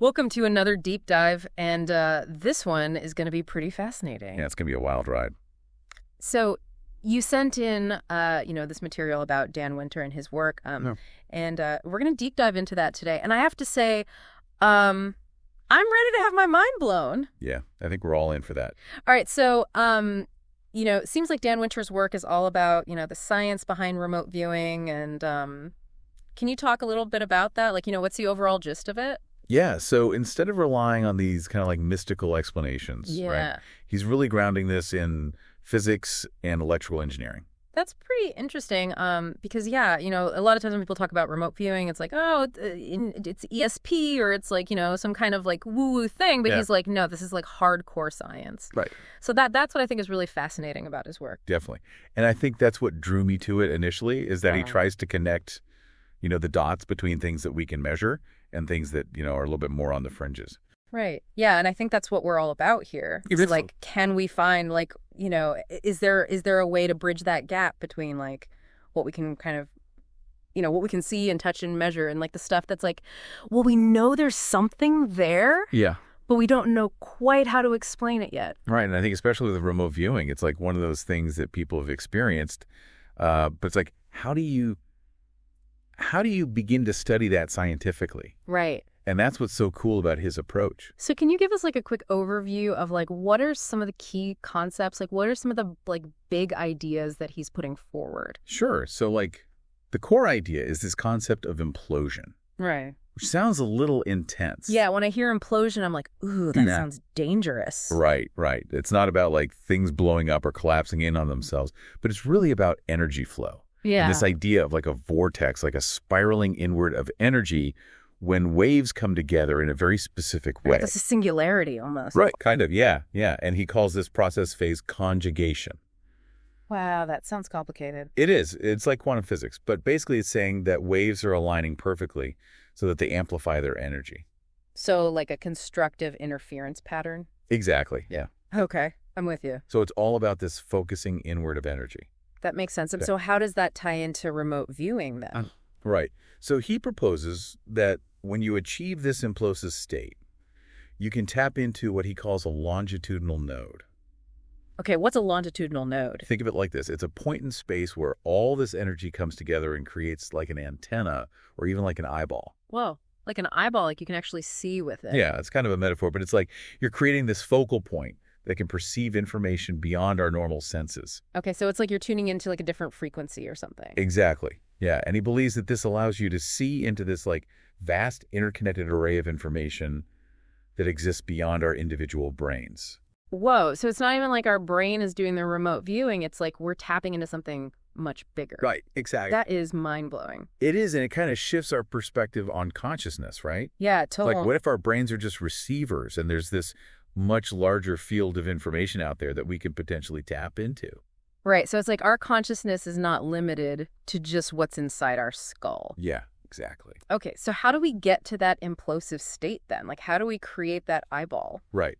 Welcome to another deep dive, and this one is going to be pretty fascinating. Yeah, it's going to be a wild ride. So you sent in, this material about Dan Winter and his work, and we're going to deep dive into that today. And I have to say, I'm ready to have my mind blown. Yeah, I think we're all in for that. All right, so, it seems like Dan Winter's work is all about, the science behind remote viewing, and can you talk a little bit about that? Like, what's the overall gist of it? Yeah, so instead of relying on these kind of like mystical explanations, right, he's really grounding this in physics and electrical engineering. That's pretty interesting because, a lot of times when people talk about remote viewing, it's like, oh, it's ESP or it's like, some kind of like woo-woo thing. But he's like, no, this is like hardcore science. Right. So that's what I think is really fascinating about his work. Definitely. And I think that's what drew me to it initially is that he tries to connect, the dots between things that we can measure and things that, are a little bit more on the fringes. Right. Yeah. And I think that's what we're all about here. It's like, can we find is there a way to bridge that gap between like what we can kind of, what we can see and touch and measure and like the stuff that's like, well, we know there's something there. Yeah. But we don't know quite how to explain it yet. Right. And I think especially with remote viewing, it's like one of those things that people have experienced. But it's like, how do you begin to study that scientifically? Right. And that's what's so cool about his approach. So can you give us like a quick overview of like what are some of the key concepts? Like what are some of the like big ideas that he's putting forward? Sure. So like the core idea is this concept of implosion. Right. Which sounds a little intense. Yeah, when I hear implosion, I'm like, ooh, that sounds dangerous. Right, right. It's not about like things blowing up or collapsing in on themselves, but it's really about energy flow. Yeah. And this idea of like a vortex, like a spiraling inward of energy when waves come together in a very specific way. That's a singularity almost. Right, kind of, yeah. And he calls this process phase conjugation. Wow, that sounds complicated. It is. It's like quantum physics, but basically it's saying that waves are aligning perfectly so that they amplify their energy. So like a constructive interference pattern? Exactly, yeah. Okay, I'm with you. So it's all about this focusing inward of energy. That makes sense. And so how does that tie into remote viewing then? Right. So he proposes that when you achieve this implosive state, you can tap into what he calls a longitudinal node. Okay, what's a longitudinal node? Think of it like this. It's a point in space where all this energy comes together and creates like an antenna or even like an eyeball. Whoa, like an eyeball, like you can actually see with it. Yeah, it's kind of a metaphor, but it's like you're creating this focal point that can perceive information beyond our normal senses. Okay, so it's like you're tuning into like a different frequency or something. Exactly. Yeah, and he believes that this allows you to see into this like vast interconnected array of information that exists beyond our individual brains. Whoa, so it's not even like our brain is doing the remote viewing, it's like we're tapping into something much bigger. Right, exactly. That is mind-blowing. It is, and it kind of shifts our perspective on consciousness, right? Yeah, totally. Like what if our brains are just receivers and there's this much larger field of information out there that we can potentially tap into? Right, so it's like our consciousness is not limited to just what's inside our skull. Yeah, exactly. Okay, so how do we get to that implosive state then? Like how do we create that eyeball? Right.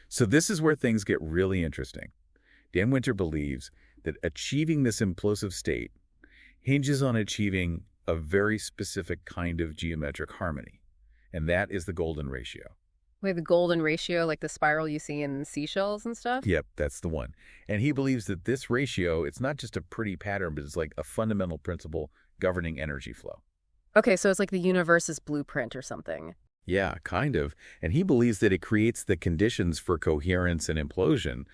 So this is where things get really interesting. Dan Winter believes that achieving this implosive state hinges on achieving a very specific kind of geometric harmony, and that is the golden ratio. Wait, the golden ratio, like the spiral you see in seashells and stuff? Yep, that's the one. And he believes that this ratio, it's not just a pretty pattern, but it's like a fundamental principle governing energy flow. Okay, so it's like the universe's blueprint or something. Yeah, kind of. And he believes that it creates the conditions for coherence and implosion,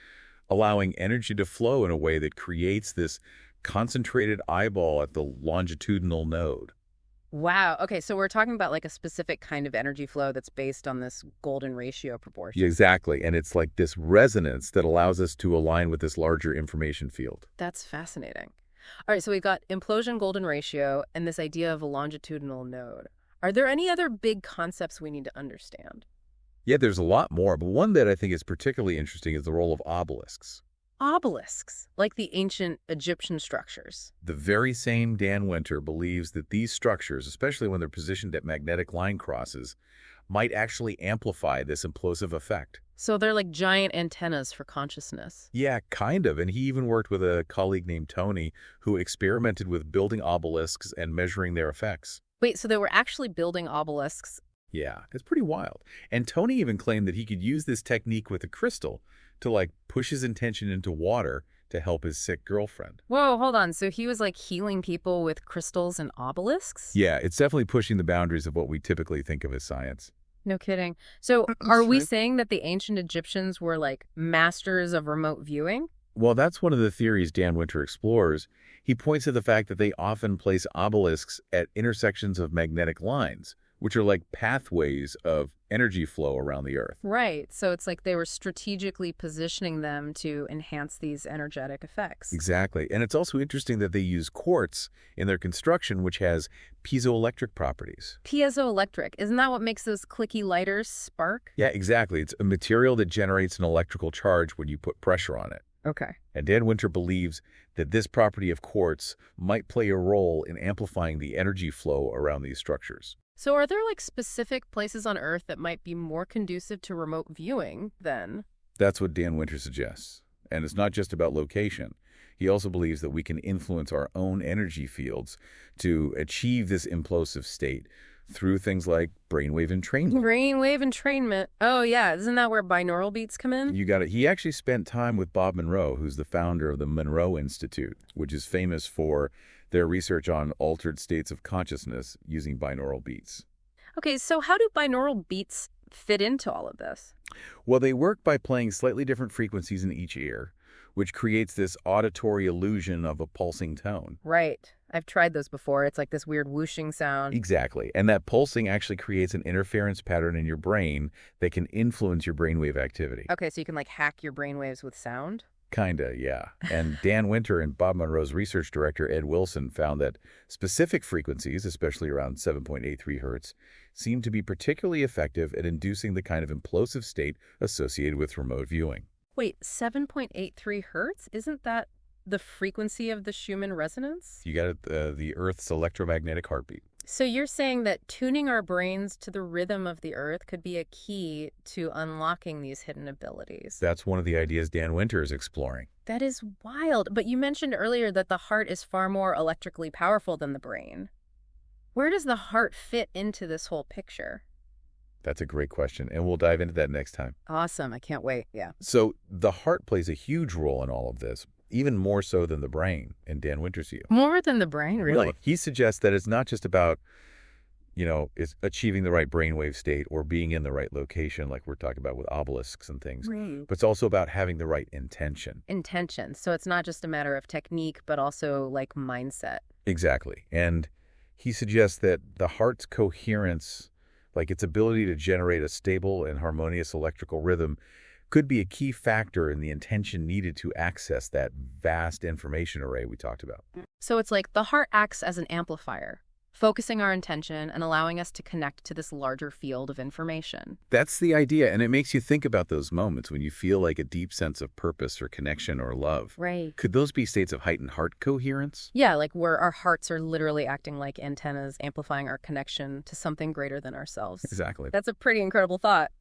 allowing energy to flow in a way that creates this concentrated eyeball at the longitudinal node. Wow. Okay, so we're talking about like a specific kind of energy flow that's based on this golden ratio proportion. Exactly. And it's like this resonance that allows us to align with this larger information field. That's fascinating. All right, so we've got implosion golden ratio and this idea of a longitudinal node. Are there any other big concepts we need to understand? Yeah, there's a lot more, but one that I think is particularly interesting is the role of obelisks. Obelisks, like the ancient Egyptian structures. The very same Dan Winter believes that these structures, especially when they're positioned at magnetic line crosses, might actually amplify this implosive effect. So they're like giant antennas for consciousness. Yeah, kind of. And he even worked with a colleague named Tony who experimented with building obelisks and measuring their effects. Wait, so they were actually building obelisks Yeah, it's pretty wild. And Tony even claimed that he could use this technique with a crystal to, like, push his intention into water to help his sick girlfriend. Whoa, hold on. So he was like healing people with crystals and obelisks? Yeah, it's definitely pushing the boundaries of what we typically think of as science. No kidding. So are That's we right. saying that the ancient Egyptians were like masters of remote viewing? Well, that's one of the theories Dan Winter explores. He points to the fact that they often place obelisks at intersections of magnetic lines, which are like pathways of energy flow around the Earth. Right. So it's like they were strategically positioning them to enhance these energetic effects. Exactly. And it's also interesting that they use quartz in their construction, which has piezoelectric properties. Piezoelectric. Isn't that what makes those clicky lighters spark? Yeah, exactly. It's a material that generates an electrical charge when you put pressure on it. Okay. And Dan Winter believes that this property of quartz might play a role in amplifying the energy flow around these structures. So are there like specific places on Earth that might be more conducive to remote viewing then? That's what Dan Winter suggests. And it's not just about location. He also believes that we can influence our own energy fields to achieve this implosive state through things like brainwave entrainment. Brainwave entrainment. Oh, yeah. Isn't that where binaural beats come in? You got it. He actually spent time with Bob Monroe, who's the founder of the Monroe Institute, which is famous for their research on altered states of consciousness using binaural beats. Okay, so how do binaural beats fit into all of this? Well, they work by playing slightly different frequencies in each ear, which creates this auditory illusion of a pulsing tone. Right. I've tried those before. It's like this weird whooshing sound. Exactly. And that pulsing actually creates an interference pattern in your brain that can influence your brainwave activity. Okay, so you can like hack your brainwaves with sound? Kinda, yeah. And Dan Winter and Bob Monroe's research director, Ed Wilson, found that specific frequencies, especially around 7.83 hertz, seem to be particularly effective at inducing the kind of implosive state associated with remote viewing. Wait, 7.83 hertz? Isn't that the frequency of the Schumann resonance? You got it, the Earth's electromagnetic heartbeat. So you're saying that tuning our brains to the rhythm of the Earth could be a key to unlocking these hidden abilities. That's one of the ideas Dan Winter is exploring. That is wild. But you mentioned earlier that the heart is far more electrically powerful than the brain. Where does the heart fit into this whole picture? That's a great question, and we'll dive into that next time. Awesome. I can't wait. Yeah. So the heart plays a huge role in all of this, even more so than the brain, in Dan Winter's view. More than the brain, really? Well, he suggests that it's not just about, it's achieving the right brainwave state or being in the right location, like we're talking about with obelisks and things, Right. but it's also about having the right intention. Intention. So it's not just a matter of technique, but also like mindset. Exactly. And he suggests that the heart's coherence, like its ability to generate a stable and harmonious electrical rhythm, could be a key factor in the intention needed to access that vast information array we talked about. So it's like the heart acts as an amplifier, focusing our intention and allowing us to connect to this larger field of information. That's the idea, and it makes you think about those moments when you feel like a deep sense of purpose or connection or love. Right. Could those be states of heightened heart coherence? Yeah, like where our hearts are literally acting like antennas, amplifying our connection to something greater than ourselves. Exactly. That's a pretty incredible thought.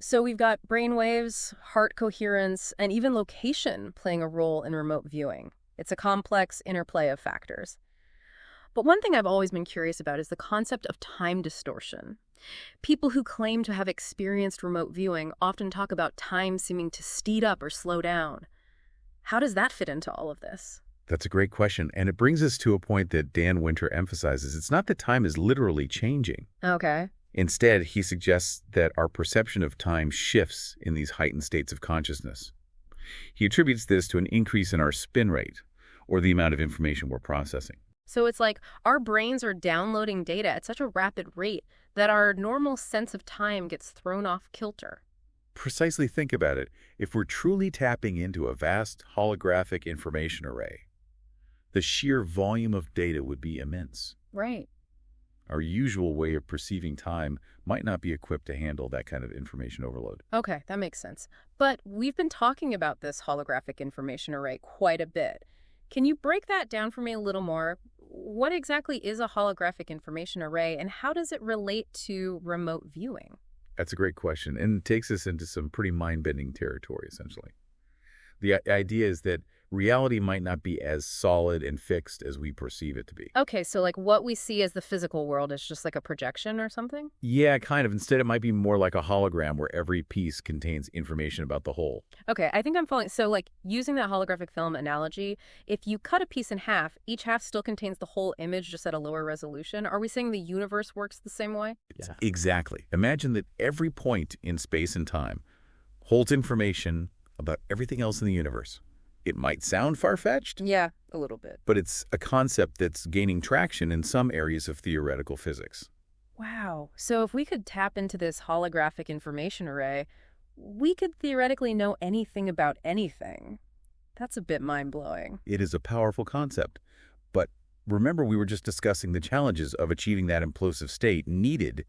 So we've got brain waves, heart coherence, and even location playing a role in remote viewing. It's a complex interplay of factors. But one thing I've always been curious about is the concept of time distortion. People who claim to have experienced remote viewing often talk about time seeming to speed up or slow down. How does that fit into all of this? That's a great question, and it brings us to a point that Dan Winter emphasizes. It's not that time is literally changing. Okay. Instead, he suggests that our perception of time shifts in these heightened states of consciousness. He attributes this to an increase in our spin rate, or the amount of information we're processing. So it's like our brains are downloading data at such a rapid rate that our normal sense of time gets thrown off kilter. Precisely, think about it. If we're truly tapping into a vast holographic information array, the sheer volume of data would be immense. Right. Our usual way of perceiving time might not be equipped to handle that kind of information overload. Okay, that makes sense. But we've been talking about this holographic information array quite a bit. Can you break that down for me a little more? What exactly is a holographic information array, and how does it relate to remote viewing? That's a great question, and takes us into some pretty mind-bending territory, essentially. The idea is that reality might not be as solid and fixed as we perceive it to be. Okay, so like what we see as the physical world is just like a projection or something? Yeah, kind of. Instead, it might be more like a hologram where every piece contains information about the whole. Okay, I think I'm following. So like using that holographic film analogy, if you cut a piece in half, each half still contains the whole image just at a lower resolution. Are we saying the universe works the same way? Yeah. Exactly. Imagine that every point in space and time holds information about everything else in the universe. It might sound far-fetched. Yeah, a little bit. But it's a concept that's gaining traction in some areas of theoretical physics. Wow. So if we could tap into this holographic information array, we could theoretically know anything about anything. That's a bit mind-blowing. It is a powerful concept. But remember, we were just discussing the challenges of achieving that implosive state needed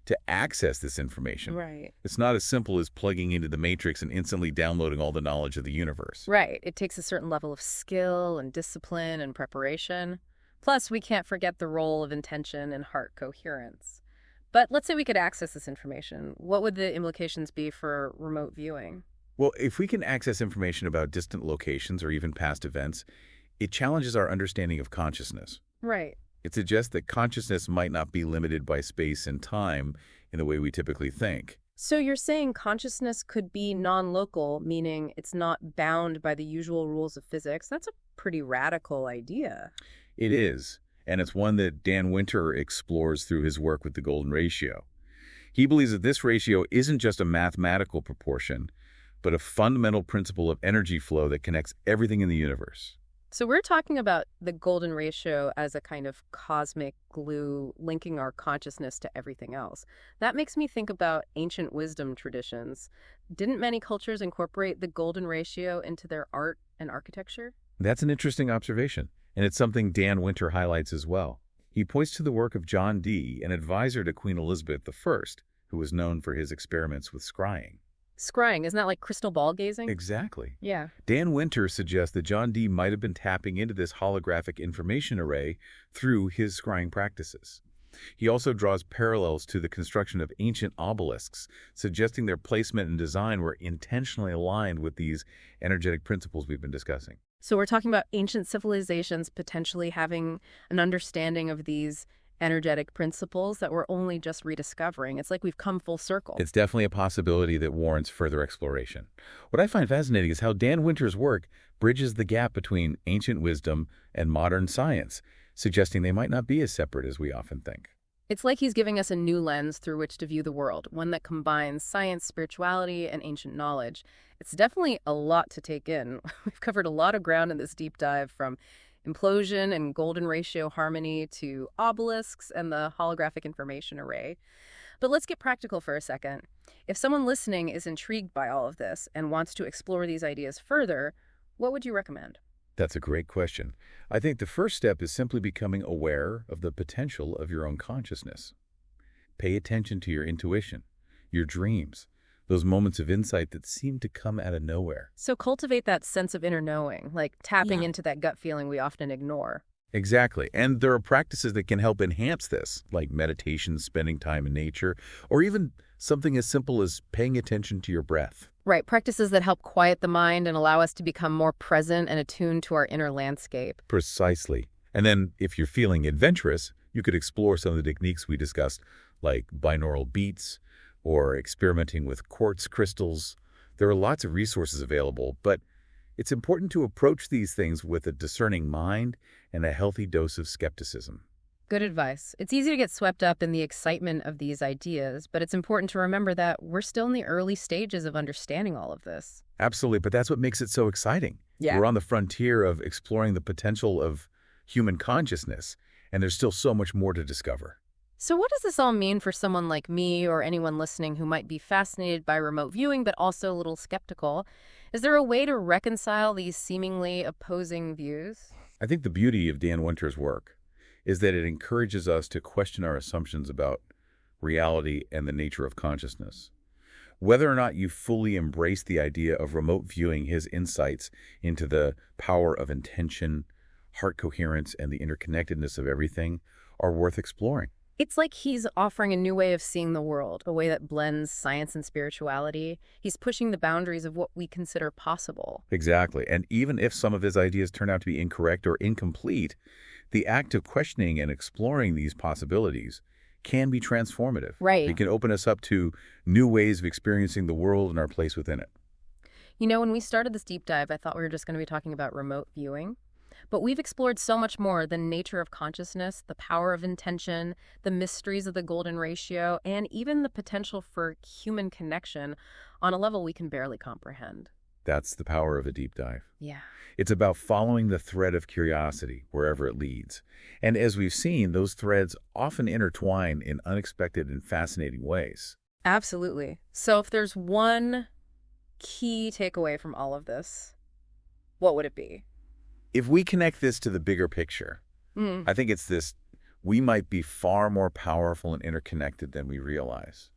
to access this information. Right. It's not as simple as plugging into the matrix and instantly downloading all the knowledge of the universe. Right. It takes a certain level of skill and discipline and preparation. Plus, we can't forget the role of intention and heart coherence. But let's say we could access this information. What would the implications be for remote viewing? Well, if we can access information about distant locations or even past events, it challenges our understanding of consciousness. Right. It suggests that consciousness might not be limited by space and time in the way we typically think. So you're saying consciousness could be non-local, meaning it's not bound by the usual rules of physics. That's a pretty radical idea. It is, and it's one that Dan Winter explores through his work with the golden ratio. He believes that this ratio isn't just a mathematical proportion, but a fundamental principle of energy flow that connects everything in the universe. So we're talking about the golden ratio as a kind of cosmic glue linking our consciousness to everything else. That makes me think about ancient wisdom traditions. Didn't many cultures incorporate the golden ratio into their art and architecture? That's an interesting observation, and it's something Dan Winter highlights as well. He points to the work of John Dee, an advisor to Queen Elizabeth I, who was known for his experiments with scrying. Scrying, isn't that like crystal ball gazing? Exactly. Yeah. Dan Winter suggests that John Dee might have been tapping into this holographic information array through his scrying practices. He also draws parallels to the construction of ancient obelisks, suggesting their placement and design were intentionally aligned with these energetic principles we've been discussing. So we're talking about ancient civilizations potentially having an understanding of these energetic principles that we're only just rediscovering. It's like we've come full circle. It's definitely a possibility that warrants further exploration. What I find fascinating is how Dan Winter's work bridges the gap between ancient wisdom and modern science, suggesting they might not be as separate as we often think. It's like he's giving us a new lens through which to view the world, one that combines science, spirituality, and ancient knowledge. It's definitely a lot to take in. We've covered a lot of ground in this deep dive, from implosion and golden ratio harmony to obelisks and the holographic information array. But let's get practical for a second. If someone listening is intrigued by all of this and wants to explore these ideas further, what would you recommend? That's a great question. I think the first step is simply becoming aware of the potential of your own consciousness. Pay attention to your intuition, your dreams, those moments of insight that seem to come out of nowhere. So cultivate that sense of inner knowing, like tapping into that gut feeling we often ignore. Exactly. And there are practices that can help enhance this, like meditation, spending time in nature, or even something as simple as paying attention to your breath. Right, practices that help quiet the mind and allow us to become more present and attuned to our inner landscape. Precisely. And then, if you're feeling adventurous, you could explore some of the techniques we discussed, like binaural beats or experimenting with quartz crystals. There are lots of resources available, but it's important to approach these things with a discerning mind and a healthy dose of skepticism. Good advice. It's easy to get swept up in the excitement of these ideas, but it's important to remember that we're still in the early stages of understanding all of this. Absolutely, but that's what makes it so exciting. Yeah. We're on the frontier of exploring the potential of human consciousness, and there's still so much more to discover. So what does this all mean for someone like me or anyone listening who might be fascinated by remote viewing but also a little skeptical? Is there a way to reconcile these seemingly opposing views? I think the beauty of Dan Winter's work is that it encourages us to question our assumptions about reality and the nature of consciousness. Whether or not you fully embrace the idea of remote viewing, his insights into the power of intention, heart coherence, and the interconnectedness of everything are worth exploring. It's like he's offering a new way of seeing the world, a way that blends science and spirituality. He's pushing the boundaries of what we consider possible. Exactly. And even if some of his ideas turn out to be incorrect or incomplete, the act of questioning and exploring these possibilities can be transformative. Right. It can open us up to new ways of experiencing the world and our place within it. You know, when we started this deep dive, I thought we were just going to be talking about remote viewing. But we've explored so much more: the nature of consciousness, the power of intention, the mysteries of the golden ratio, and even the potential for human connection on a level we can barely comprehend. That's the power of a deep dive. Yeah. It's about following the thread of curiosity wherever it leads. And as we've seen, those threads often intertwine in unexpected and fascinating ways. Absolutely. So if there's one key takeaway from all of this, what would it be? If we connect this to the bigger picture, I think it's this: we might be far more powerful and interconnected than we realize.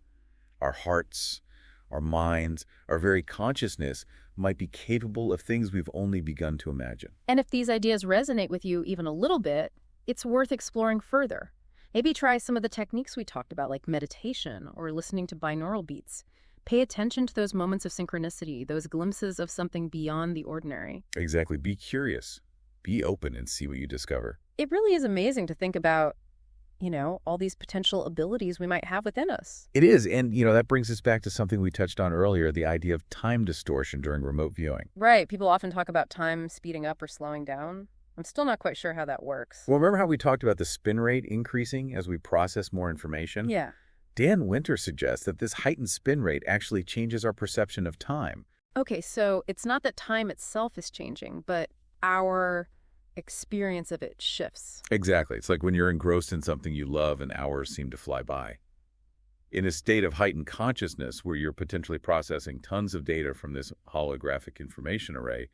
Our hearts, our minds, our very consciousness might be capable of things we've only begun to imagine. And if these ideas resonate with you even a little bit, it's worth exploring further. Maybe try some of the techniques we talked about, like meditation or listening to binaural beats. Pay attention to those moments of synchronicity, those glimpses of something beyond the ordinary. Exactly. Be curious. Be open and see what you discover. It really is amazing to think about, all these potential abilities we might have within us. It is. And, that brings us back to something we touched on earlier, the idea of time distortion during remote viewing. Right. People often talk about time speeding up or slowing down. I'm still not quite sure how that works. Well, remember how we talked about the spin rate increasing as we process more information? Yeah. Dan Winter suggests that this heightened spin rate actually changes our perception of time. Okay, so it's not that time itself is changing, but our experience of it shifts. Exactly. It's like when you're engrossed in something you love and hours seem to fly by. In a state of heightened consciousness where you're potentially processing tons of data from this holographic information array,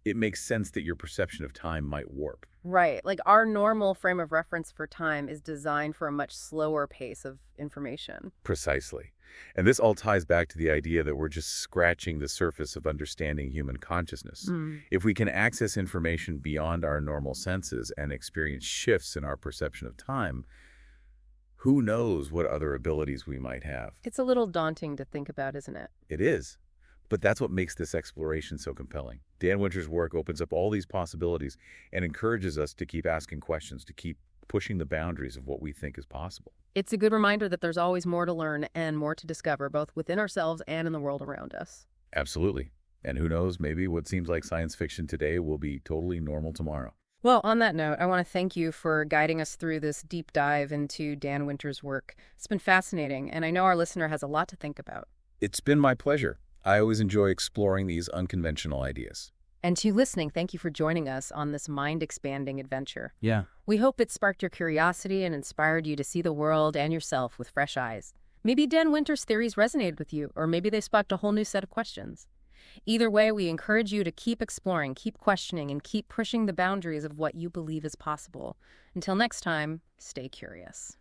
it makes sense that your perception of time might warp. Right. Like our normal frame of reference for time is designed for a much slower pace of information. Precisely. And this all ties back to the idea that we're just scratching the surface of understanding human consciousness. If we can access information beyond our normal senses and experience shifts in our perception of time, who knows what other abilities we might have. It's a little daunting to think about, isn't it? It is. But that's what makes this exploration so compelling. Dan Winter's work opens up all these possibilities and encourages us to keep asking questions, to keep pushing the boundaries of what we think is possible. It's a good reminder that there's always more to learn and more to discover, both within ourselves and in the world around us. Absolutely. And who knows, maybe what seems like science fiction today will be totally normal tomorrow. Well, on that note, I want to thank you for guiding us through this deep dive into Dan Winter's work. It's been fascinating, and I know our listener has a lot to think about. It's been my pleasure. I always enjoy exploring these unconventional ideas. And to you listening, thank you for joining us on this mind-expanding adventure. Yeah. We hope it sparked your curiosity and inspired you to see the world and yourself with fresh eyes. Maybe Dan Winter's theories resonated with you, or maybe they sparked a whole new set of questions. Either way, we encourage you to keep exploring, keep questioning, and keep pushing the boundaries of what you believe is possible. Until next time, stay curious.